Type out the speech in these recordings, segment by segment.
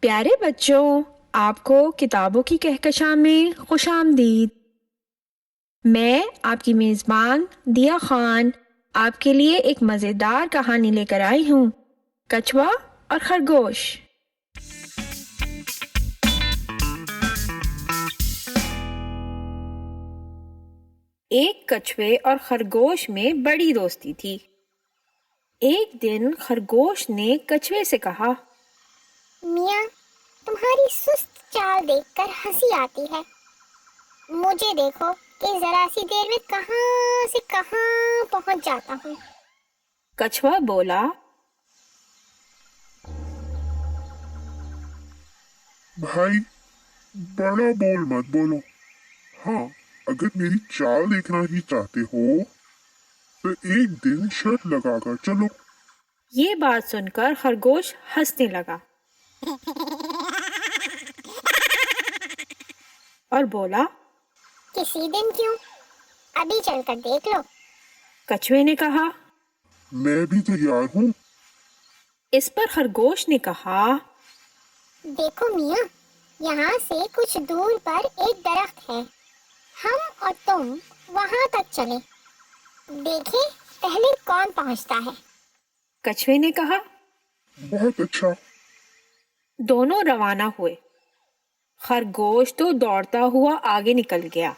پیارے بچوں، آپ کو کتابوں کی کہکشاں میں خوش آمدید۔ میں آپ کی میزبان دیا خان آپ کے لیے ایک مزیدار کہانی لے کر آئی ہوں، کچھوا اور خرگوش۔ ایک کچھوے اور خرگوش میں بڑی دوستی تھی۔ ایک دن خرگوش نے کچھوے سے کہا، میاں، تمہاری سست چال دیکھ کر ہنسی آتی ہے۔ مجھے دیکھو کہ ذرا سی دیر میں کہاں سے کہاں پہنچ جاتا ہوں۔ کچھوا بولا، بھائی بڑا بول مت بولو۔ ہاں، اگر میری چال دیکھنا ہی چاہتے ہو تو ایک دن شرط لگا کر چلو۔ یہ بات سن کر خرگوش ہنسنے لگا اور بولا، کسی دن کیوں، ابھی چل کر دیکھ لو۔ کچھوے نے کہا۔ میں بھی تیار ہوں۔ اس پر خرگوش نے کہا، دیکھو میاں، یہاں سے کچھ دور پر ایک درخت ہے، ہم اور تم وہاں تک چلیں، دیکھیں پہلے کون پہنچتا ہے۔ کچھوے نے کہا۔ بہت اچھا۔ دونوں روانہ ہوئے۔ خرگوش تو دوڑتا ہوا آگے نکل گیا۔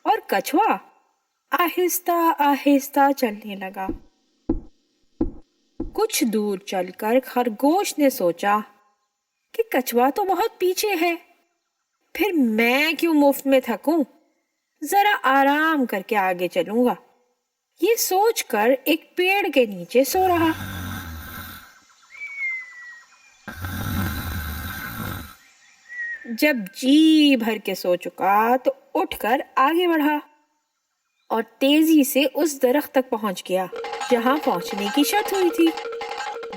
اور کچھوا آہستہ آہستہ چلنے لگا۔ کچھ دور چل کر خرگوش نے سوچا کہ کچھوا تو بہت پیچھے ہے، پھر میں کیوں مفت میں تھکوں، ذرا آرام کر کے آگے چلوں گا۔ یہ سوچ کر ایک پیڑ کے نیچے سو رہا۔ جب جی بھر کے سو چکا تو اٹھ کر آگے بڑھا اور تیزی سے اس درخت تک پہنچ گیا جہاں پہنچنے کی شرط ہوئی تھی۔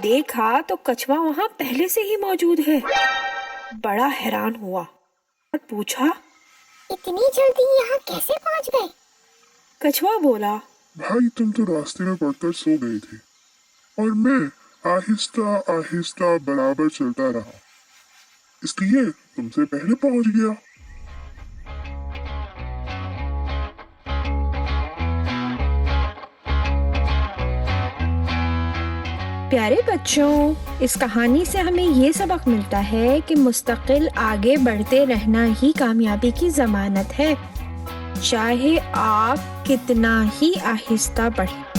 دیکھا تو کچھوا وہاں پہلے سے ہی موجود ہے۔ بڑا حیران ہوا اور پوچھا، اتنی جلدی یہاں کیسے پہنچ گئے؟ کچھوا بولا، بھائی تم تو راستے میں پڑ کر سو گئے تھے اور میں آہستہ آہستہ برابر چلتا رہا، اس لیے تم سے پہلے پہنچ گیا۔ پیارے بچوں، اس کہانی سے ہمیں یہ سبق ملتا ہے کہ مستقل آگے بڑھتے رہنا ہی کامیابی کی ضمانت ہے، چاہے آپ کتنا ہی آہستہ بڑھیں۔